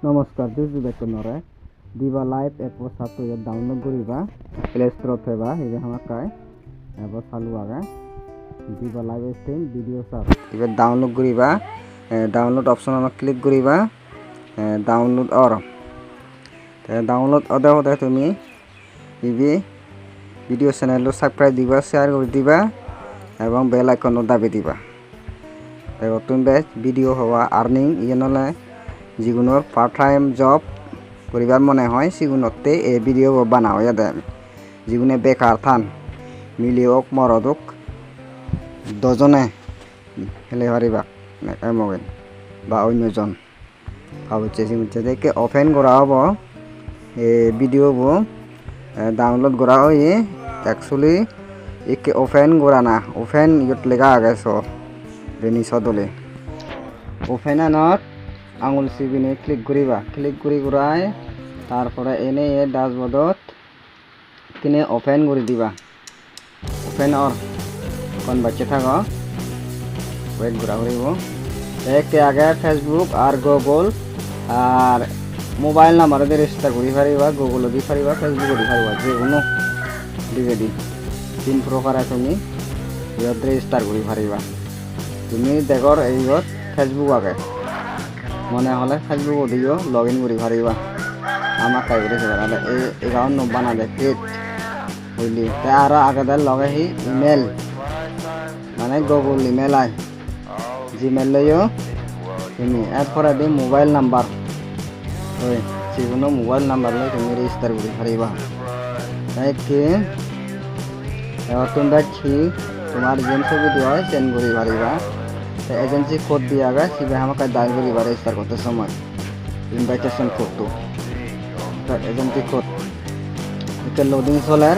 নমস্কাৰ দিছ বেতনৰে দিবা লাইভ এপ সাথে ডাউনলোড করিবা প্লে স্টোর থেবা ইবে হামাকায় এব চালু আগে দিবা লাইভ স্ট্রিম ভিডিও সাপ ইবে ডাউনলোড করিবা ডাউনলোড অপশন ক্লিক করিবা ডাউনলোড অর ডাউনলোড অদে অদে তুমি ইবে ভিডিও চ্যানেল সাবস্ক্রাইব দিবা শেয়ার করে দিবা এবং বেল আইকন দাবি দিবা এবং তুমি ভিডিও হওয়া আর্নিং ইয়েনলে যিকোনো পার্ট টাইম জব করিবার মনে হয় সেগুলোতে এই ভিডিও বানাও দেন যিকোনো বেকার থান মিলিওক মরদক দজনে হেলে পারিবা এমন বা অন্যজন ভাবছে যে ওপেন করা হব এই ভিডিওব ডাউনলোড করা হয়ে অ্যাকচুয়ালি একে ওপেন করা না ওপেন ইয়ত লেখা আগে বেনি সদলে ওপেন আনত আঙুল চিপিনে ক্লিক করিবা ক্লিক কৰি ঘূৰাই তারপরে এনে এই ড্যাশবোর্ডত কিনে ওপেন করে দিবা ওপেন অর কোন বাচ্চা থাকো ওয়েট ঘুরা ঘুরিব একে আগে ফেসবুক আর গুগল আর মোবাইল নাম্বার দিয়ে রেজিস্টার করি পারিবা গুগল দি পারিবা ফেসবুক দি পারিবা যে কোনো দিবে দি তিন প্রকারে তুমি ইয়ত রেজিস্টার করি পারিবা তুমি দেখর এইত ফেসবুক আগে মনে হলে ফেসবুক দিও লগ ইন করি পারিবা আমার কাই করে সেবারে এই একাউন্ট বানালে ক্রিয়েট বুঝলি তে আর আগে লগে হি ইমেল মানে গুগল ইমেল আই জিমেল লইও তুমি এরপরে দি মোবাইল নাম্বার ওই যেকোনো মোবাইল নাম্বার লই তুমি রেজিস্টার করি পারিবা তাই কি এবার তোমরা কি তোমার যেন ছবি দেওয়া হয় সেন্ড করি পারিবা এজেন্সি কোড দিয়া গে সিবে আমাকে ডায়াল করিবা রেজিস্টার করতে সময় ইনভাইটেশন কোড তো এজেন্সি কোড এটা লোডিং চলার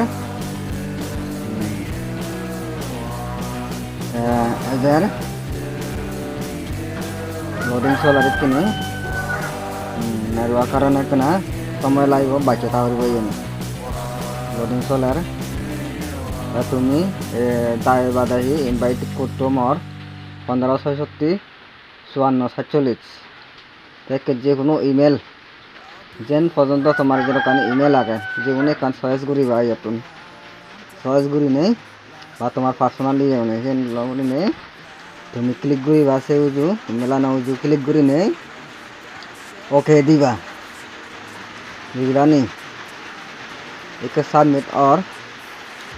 এদের লোডিং চলার কিনে নেওয়া কারণে কিনা সময় লাগবে বাচ্চা তাহলে লোডিং চলার তুমি দায় বাদাহি ইনভাইট কোড মোর 1567 দেখে যে কোনো ইমেল যেন পর্যন্ত তোমার যেন ইমেল আগে যে কোনো কান চয়েস করিবা ইয়াতুন চয়েস করি নেই বা তোমার পার্সোনালি যেন লগনি নেই তুমি ক্লিক করিবা সে উজু মেলা না উজু ক্লিক করি নেই ওকে দিবা বুঝলানি একে সাবমিট और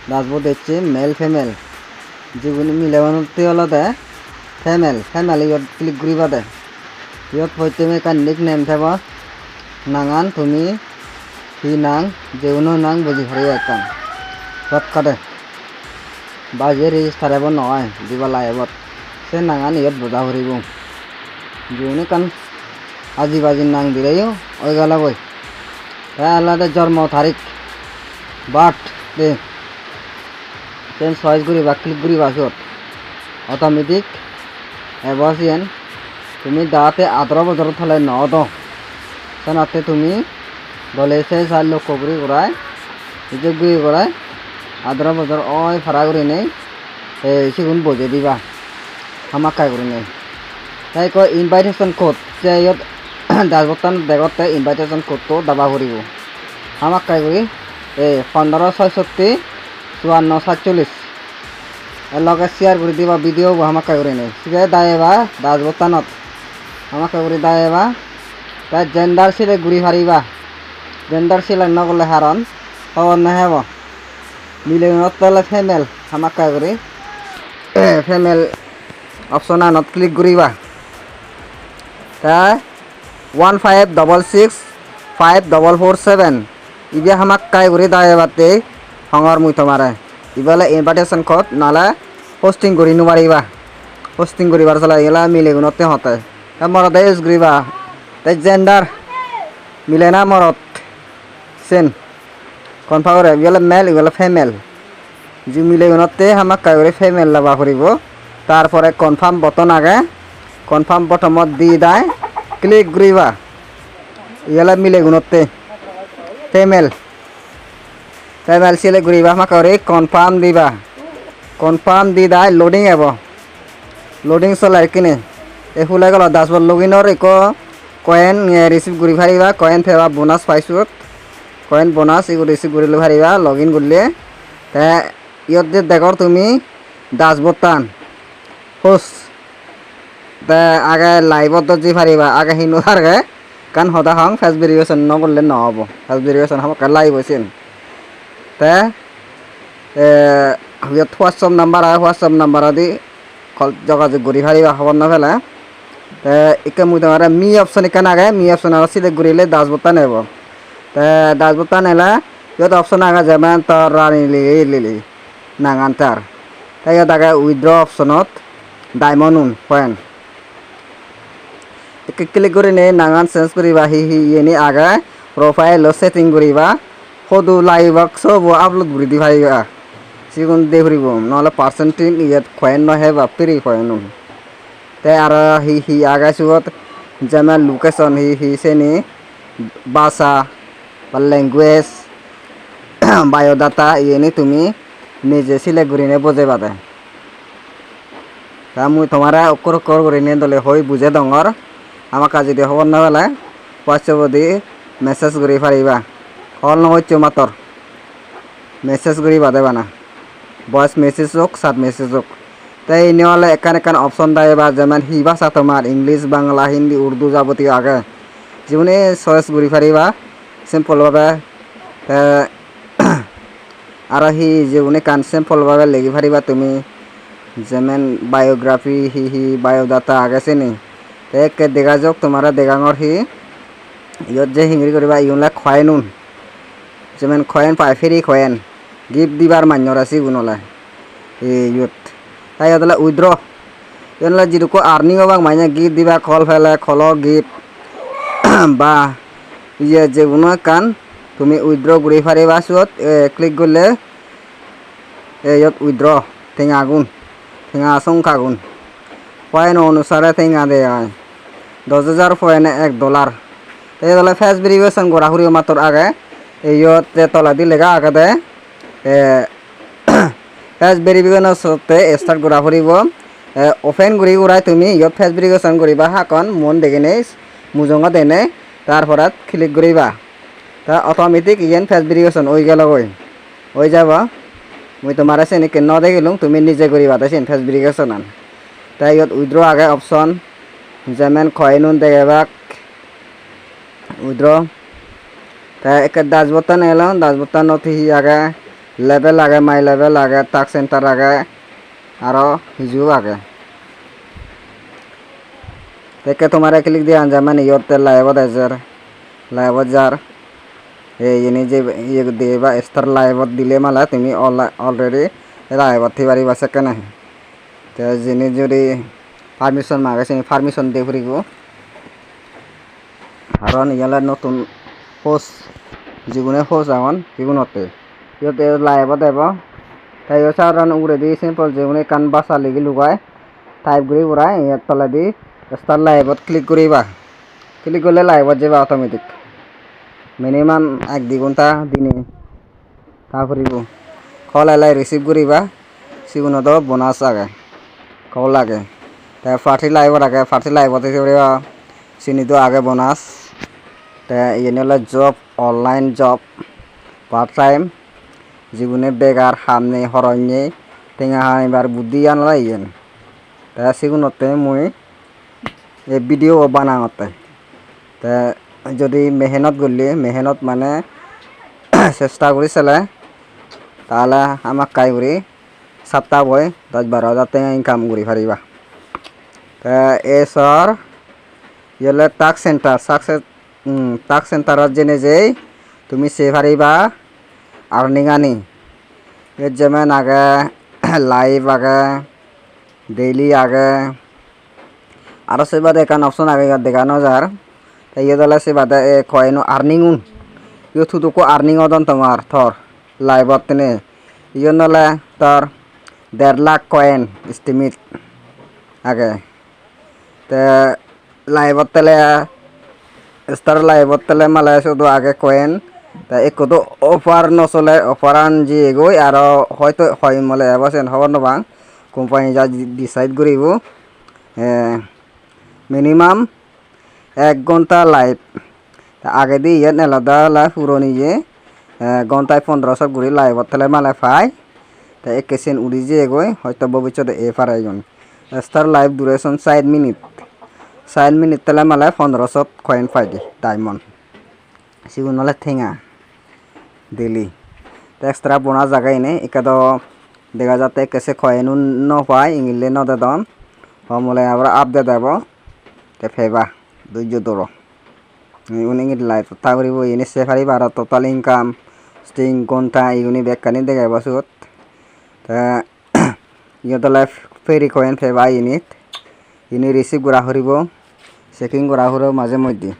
ড্যাশবোর্ড দেখছে মেল ফিমেল যেগুলো মিলাবানোতে হলো দেয় ফেমেল ইয়ত ক্লিক করিবা দে ইয়ত প্রথমে কান নিক নেম থাকব নাঙান তুমি হি নাং যেকোনো নাং বুঝি পারিবা কান রদ কাটে বাজে রেজিস্টার এব নয় দিবা লাইবত সে নাঙান ইয়ত বুঝা ফুরিব যেকোনো কান আজি বাজি নাং দিলেও ওই গেল বই আলাদা জন্ম তারিখ বার্থ দে চেঞ্জ চয়েস করিবা ক্লিক করিবা সিয়ত অটোমেটিক এবাসিয়েন তুমি দাতে 18 বছর থলে নদ সনাতে তুমি বলে সে 4 লক্ষ করে করায় যে গুই করায় 18 বছর ওই ফারা করে নেই এই সেগুন বজে দিবা আমাক কাই করে নেই তাই কয় ইনভাইটেশন কোড যে ডাসবর্ডন দেখতে ইনভাইটেশন কোড তো দাবা করিব আমাক কাই করি এই 1566 5447 লগে শেয়ার করে দিবা ভিডিও আমাকে করে নেই সিবে দায়েবা ডাসবর্ডনত আমাকে করে দায়েবা তাই জেন্ডার সিলে ঘুরি পারিবা জেন্ডার সিলে নগলে হারণ খবর নহব মিলেনত তলে ফিমেল আমাকে করে ফিমেল অপশন আনত ক্লিক করিবা তাই 1566547 ইবে আমাক কাই করে দায়েবাতে হঙর মুই তোমারে ইবালে ইনভাইটেশন কোড নালা পোস্টিং করি নোৱাৰিবা পোস্টিং করিবার চলা গেলা মিলে গুণতে হতে মরদ ইউজ করিবা তাই জেন্ডার মিলে না মরদ সেন কনফার্ম করে গেলে মেল গেলে ফিমেল যে মিলে গুণতে আমাক কাই করে ফিমেল লাবা করিব তারপরে কনফার্ম বটন আগে কনফার্ম বটমত দি দায় ক্লিক করিবা গেলে মিলে গুণতে ফিমেল ফেমেল সিলেক্ট করিবা আমাক করে কনফার্ম দিবা কনফার্ম দি দায় লোডিং এব লোডিং চলাই কিনে এ ফুলাই গেল ডাসবোর্ড লগইনৰ এক কয়েন রিসিভ কৰি পাৰিবা কয়েন ফেবা বোনাছ পাইছোঁ কয়েন বোনাছ এইবোৰ ৰিসিভ কৰি লৈ পাৰিবা লগ ইন কৰিলে তে ইয়াত যে দেখৰ তুমি ডাছবৰ্ড টান হোস তে আগে লাইভত যি পাৰিবা আগে হিনো আগে কাৰণ সদা হং ফেচ ভেৰিফিকেশ্যন নকৰিলে নহ'ব ফেচ ভেৰিফিকেশ্যন হ'ব লাইভ হৈছিল তে ইয়াত হোৱাটছআপ নাম্বাৰ আহে হোৱাটছআপ নাম্বাৰেদি যোগাযোগ কৰি পাৰিবা খবৰ নফেলে তে এতিয়া মই তোমাৰ মি অপশ্যন ইকান আগে মি অপশ্যন আৰু চিলেক্ট কৰিলে ডাছবৰ্ড টান আহিব তে ডাছবৰ্ড টান আহিলে ইয়াত অপশ্যন আগে যেমান তাৰ লিলি নাঙান তাৰ ইয়াত আগে উইথড্ৰ অপশ্যনত ডায়মণ্ড কয়েন ক্লিক কৰি নে নাঙান চেঞ্জ কৰিবা এনে আগে প্ৰফাইলত ছেটিং কৰিবা সদু লাইভক চব আপলোড কৰি দি পাৰিবা যিকোনো দে ফুৰিব নহ'লে পাৰ্চেণ্টেজ ইয়াত কয়েন নহয় বা ফ্ৰী কয়েন তে আৰু আগে চুত যেমান লোকেশ্যন চেনি ভাষা বা লেংগুৱেজ বায়'ডাটা এনে তুমি নিজে সিলেক্ট কৰি নে বুজাবা দে তা মই তোমাৰ অকৰ কৰি নে দলে হৈ বুজে ডঙৰ আমাক যদি খবৰ নাপালে হোৱাটছএপত দি মেছেজ কৰি পাৰিবা কল নহৈছো মাত্ৰ মেছেজ কৰি বাদেবা না ভইচ মেছেজ হোক চাট মেছেজ হোক তাই এনেহ'লে একান অপশ্যন দেবা যেমন হি ভাষা তোমার ইংলিশ বাংলা হিন্দি উর্দু যাবতীয় আগে যিকোনো চয়েস কৰি পাৰিবা চিম্পলভাৱে আৰু যিকোনো কান চিম্পলভাৱে লিখি পাৰিবা তুমি যেমন বায়োগ্রাফি বায়োডাটা আগে চেনি একে দেখা যাওক তোমাৰ দেগাঙৰ ইয়াত যে হিংৰি কৰিবা ইউনলা খোৱাই নুন যেমন খয়েন পায় ফ্রি খয়েন গিফট দিবার মান্যর আছে গুণলে ইয়ত তাই ইয়াতলে উইথড্র ইয়ানলে যেটুকু আর্নিং হবাক মাইনে গিফট দিবা কল ফেলে খল গিফট বা ইয়ে যে কোনো কান তুমি উইথড্র কৰি পাৰিবা চত ক্লিক কৰিলে ইয়াত উইথড্র ঠেঙা আগুন ঠেঙা সংখ্যা গুণ কয়েন অনুসারে ঠেঙা দে হয় 10,000 কয়েনে $1 এই দলে ফেস ভেরিফিকেশন করা হুরি মাত্র আগে এইতে তলা দি লেখা আগে ফেস ভেরিফিকেশন সতে স্টার্ট করা ফুরিব ওপেন কৰি উৰাই তুমি ইয়াত ফেস ভেরিফিকেশন কৰিবা হাকন মন দেখিনে মুজঙত এনে তারপর ক্লিক কৰিবা তা অটোমেটিক ইয়ান ফেস ভেরিফিকেশন হৈ গেল হৈ যাব মই তোমার চেনিকে নদেখিলোঁ তুমি নিজে কৰিবা তাই ফেস ভেরিফিকেশন তাই ইয়াত উইথড্র আগে অপশন যেমন কয়েনুন দেখাবাক উইথড্র তাই একে ডাছবৰ্ড এলাম ডাছবৰ্ডত আগে লেভেল আগে মাই লেভেল আগে টাস্ক সেন্টার আগে আৰু হিজু আগে তেকে তোমার ক্লিক দিয়ে যেমন ইয়তে লাইভত এজাৰ লাইভত যার এনে যে দেবা স্টার লাইভত দিলে মালা তুমি অলরেডি লাইভত পাৰিবা সেকেন্ড আহে তো যিনি যদি পারমিশন মাগে সেই পারমিশন দিয়ে ফুরিব কারণ ইয়ালে নতুন পোস্ট যিকোনো পোস্ট এখন যিকোনোতে ইয়তে লাইভত আহিব তাই সাধারণ উড়ে দিয়ে সিম্পল যিকোনো কান বাসা লিখি লুকায় টাইপ করে উড়াই ইয়াত তলে দি স্টার লাইভত ক্লিক করিবা ক্লিক করলে লাইভত যাবা অটোমেটিক মিনিমাম 1-2 ঘন্টা দিনে তা ফুরিব কল এলাই রিসিভ করিবা যিকোনো তো বোনাস আগে কল লাগে তাই ফার্টি লাইভত আগে ফার্টি লাইভত চিনিটো আগে বোনাস তাই এনে হলে job online job part time যিকোনো বেগার সামনে হরণ্যে টেঙা এবার বুদ্ধি আনলা ইয়েন তাই যিকোনোতে মই এই ভিডিও বানাওতে তা যদি মেহনত করলে মেহনত মানে চেষ্টা করে চলে তাহলে আমাক কাই করে সপ্তাহ বই 10-12 হাজার টাকা ইনকাম করে পারিবা তা এসর ইয়েলে টাস্ক সেন্টারত জেনে যেই তুমি সে পারিবা আর্নিং আনি এর যেমন আগে লাইভ আগে ডেইলি আগে আর সে বাদে একান অপশন আগে দেখানো যার ইয়ে দলে সে বাদে কয়েনো আর্নিং ইয়ে থুতুকো আর্নিং অদন তোমার থর লাইভত তেনে ইয়ে নলে তোর 1.5 লাখ কয়েন এস্টিমেট আগে তে লাইভত তেলে স্টার লাইভত তেলে মালে শুধু আগে কয়েন তা একো তো অফার নচলে অফার আন যে এগোই আর হয়তো হয় মলে এবছেন খবর নবাং কোম্পানি যা ডিসাইড করিব মিনিমাম 1 ঘন্টা লাইভ আগে দিয়ে ইয়াত আলাদা লাইভ পুরনি যে ঘন্টায় 1500 করে লাইভত তাহলে মালে পাই তা এক কেসেন উড়ি যে এগোয় হয়তো ভবিষ্যতে এ পারাইজন star live duration 4 minute 4 minute তাহলে মালে 1500 কয়েন পাই দি ডায়মন্ড সিগুন হলে ঠেঙা ডেলি এক্সট্রা বোনা জায়গায় নেই একাদ দেখা যাতে কেসে কয়েন ন পায় ইংলে ন দেদন হমলে আবার আপডেট দেব তে ফেবা ধৈর্য ধরো উনি লাইভ তাগরিব ইনি সেফারি বারো টোটাল ইনকাম স্টিং ঘন্টা ইউনি বেকানি দেখাইব সুত তা ইয়ত লাইফ ফেরি কয়েন ফেবা ইনি রিসিভ করা হরিব চেকিং করা হর মাঝে মধ্যে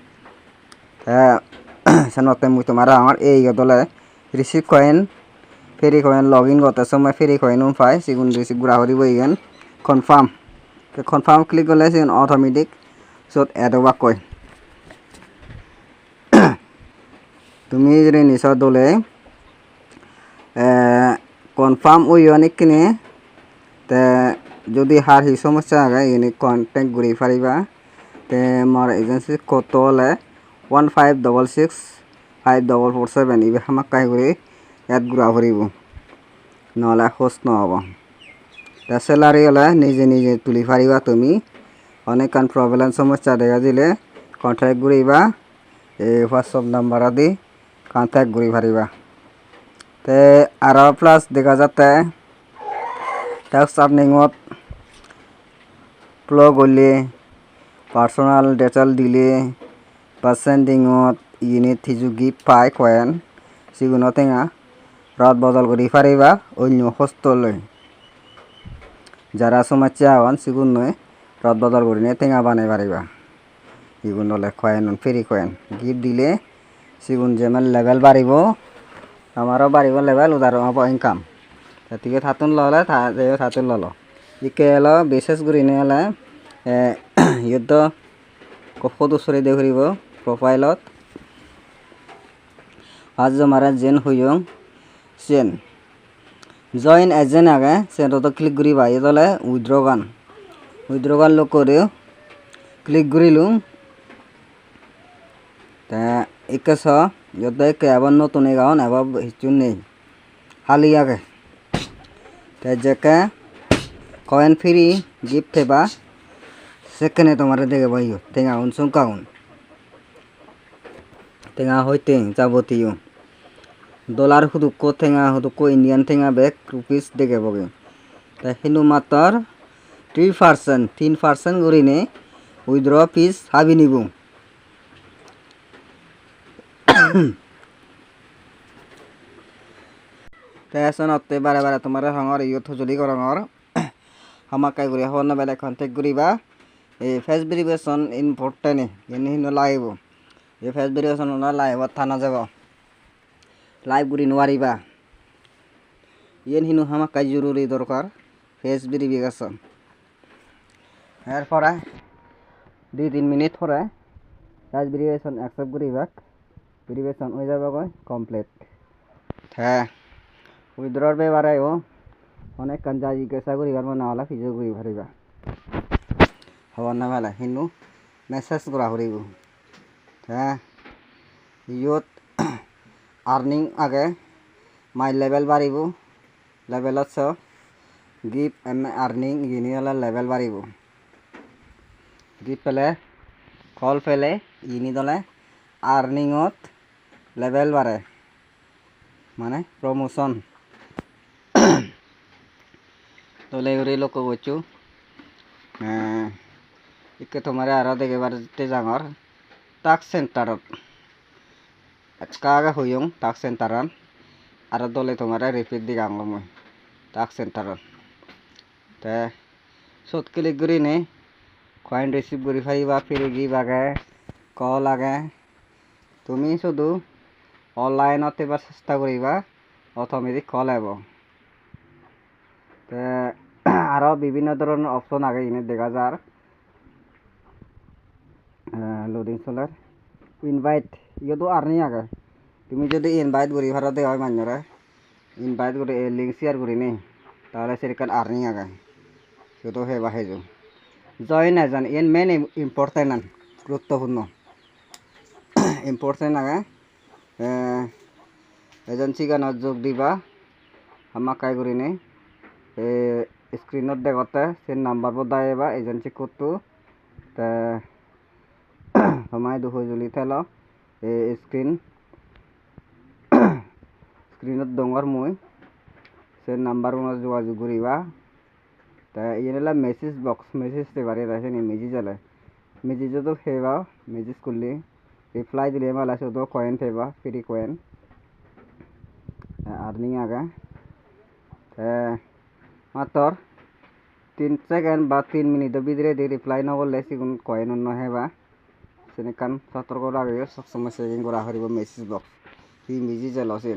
সেনতে মুই তোমার আমার এই ইয়তলে রিসিভ কয়েন ফেরি কয়েন লগ ইন করতে সময় ফেরি কয়েন পাই সেগুন রিসিভ করা হরিব ইগেন কনফার্ম ক্লিক করলে সেগুন অটোমেটিক চত এড বা কয় তুমি যদি নিশ্চয় দলে কনফার্ম ওই অনেক কিনে তে যদি হার হি সমস্যা আগে ইনি কন্টেক্ট করি পারিবা তে মোর এজেন্সি কত হলে 15665447 ইবে আমাক কাই করে এড গুড়া করিব নহলে হোস্ট নহব তে স্যালারি হলে নিজে নিজে তুলি পারিবা তুমি অনেক প্রবলেম সমস্যা দেখা দিলে কন্ট্যাক্ট করিবা এই হোয়াটসঅ্যাপ নাম্বার দি কন্ট্যাক্ট করি পারিবা তে আর প্লাস দেখা যাতে ট্যাক্স আপনিঙত প্লগ হলে পার্সোনাল ডিটেল দিলে বা সেন্ডিঙত ইউনিট থিজু গিফট পাই কয়েন সিগুন টেঙা রদ বদল করি পারিবা অন্য হোস্টলৈ যারা সমস্যা হন সিগুন নয় রদ বদল করি নিয়ে টেঙা বানাই পারিবা ইগুন হলে কয়েন ফ্রি কয়েন গিফট দিলে সিগুন যেমন লেভেল বাড়িব আমারও বাড়িব লেভেল উদার হব ইনকাম গতিকে থাতুন ললে থাতুন লল ইকে হলো বিশেষ করে নিয়ে হলে যুদ্ধ সদস্যরে দেখব প্রোফাইলত আজ মারা জেন হইয়ং চেন জয়েন এজেন্ট আগে সেটা ক্লিক করিবা এদলে উইথড্র গান লোক করে ক্লিক করিলু তা ইকেছ যত এবার নতুন গাউন এবার হিচু নেই হালি আগে তে যেকে কয়েন ফ্রি গিফট থেবা সেখানে তোমার দেখে ভাইও টেঙা উনসুং কাউন টেঙা হইতে যাবতীয় ডলার হুদুক্কো টেঙা হুদুক্কো ইন্ডিয়ান টেঙা বেগ রুপিস দেখে বগে তা হিনু মাত্র 3% করিনে উইথড্র ফিস হাবি নিব তেসনতে বারে বারে তোমার হঙর ইয়ত হুজুলি করঙর হামাকাই করি হন বেলে কন্টেক্ট করিবা এই ফেস ভেরিফিকেশন ইম্পর্টেন্ট এনে হিনো লাইব এই ফেস ভেরিফিকেশন না লাইব থানা যাব লাইভ করি নোৱাৰিবা ইয়েন হিনো হামাকাই জরুরি দরকার ফেস ভেরিফিকেশন এরপরে 2-3 মিনিট পরে ফেস ভেরিফিকেশন অ্যাকসেপ্ট করিবা ভেরিফিকেশন হয়ে যাবে কমপ্লিট হ্যাঁ উইথড্রর ব্যাপারে অনেক কাঞ্জা জিজ্ঞাসা করিবার মনে হলে ফিজো করি পারিবা হবার না বেলা হিনু মেসেজ করা করিব হ্যাঁ ইয়ত আর্নিং আগে মাই লেভেল বাড়িব লেভেলত গিফট আর্নিং ইনি হলে লেভেল বাড়িব গিফট পেলে কল পেলে ইনি দলে আর্নিংত লেভেল বাড়ে মানে প্রমোশন তলে উড়ি লোক করছু ইকে তোমার আরো দেখবার জাঙর টাস্ক সেন্টারত আজকা আগে হইং টাস্ক সেন্টারন আর দলে তোমার রিপিট দি গাঙ মই টাস্ক সেন্টারত তে সত ক্লিক করি নে কয়েন রিসিভ করি পারিবা ফ্রি গিফট আগে কল আগে তুমি শুধু অনলাইনত এবার চেষ্টা করিবা অটোমেটিক কল আইব তে আরো বিভিন্ন ধরনের অপশন আগে ইনে দেখা যার লোডিং চলার ইনভাইট ইয়তো আর্নিং আগে তুমি যদি ইনভাইট করি ভারতে হয় মানুষরা ইনভাইট করে লিঙ্ক শেয়ার করি নি তাহলে সেরকম আর্নিং আগে সেটা হে বাহে জয়েন এজন ইন মেন ইম্পর্টেন্ট গুৰুত্বপূৰ্ণ ইম্পৰ্টেণ্ট আগে এজেঞ্চি গানত যোগ দিবা আমাক কাই কৰিনে স্ক্ৰীনত দেখতে সে নাম্বাৰবোৰ দায়েবা এজেঞ্চি কোডটো তে সমাই দুখ জুলি থেল স্ক্ৰীনত ডঙৰ মই সে নাম্বাৰবোৰ যোগাযোগ কৰিবা তা ইয়েলা মেসেজ বক্স মেসেজ তে বারে আছে নি মেসেজ আলে মেসেজ তো ফেবা মেসেজ করলে রিপ্লাই দিলে মালা শুধু কয়েন ফেবা ফ্রি কয়েন আর্নিং আগা মাত্র 3 সেকেন্ড বা 3 মিনিটের ভিতরে দি রিপ্লাই নকরলে সিগুন কয়েন অন্য হেবা সেনেকান সতর্ক রাখবে সবসময় চেকিং করা হরিব মেসেজ বক্স কি মেসেজ আলছে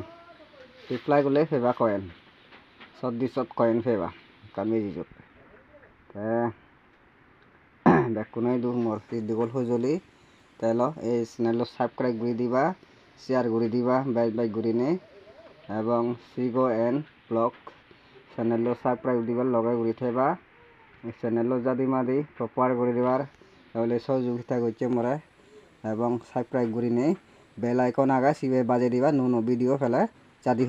রিপ্লাই করলে ফেবা কয়েন সদ্দিশত কয়েন ফেবা কান মেসেজত বেকুনাই দুখ মোর দীঘল সজলি তেল এই চ্যানেল সাবস্ক্রাইব করে দিবা শেয়ার করে দিবা বাইক করে নে এবং সিগো এন্ড ব্লগ চ্যানেল সাবস্ক্রাইব দিবার লগে করে থাকবা চ্যানেল যদি মাদি প্রপার করে দিবার তাহলে সহযোগিতা করছে মোরা এবং সাবস্ক্রাইব করে নে বেল আইকন আগা সিবে বাজে দিবা নো ভিডিও ফেলে চাদি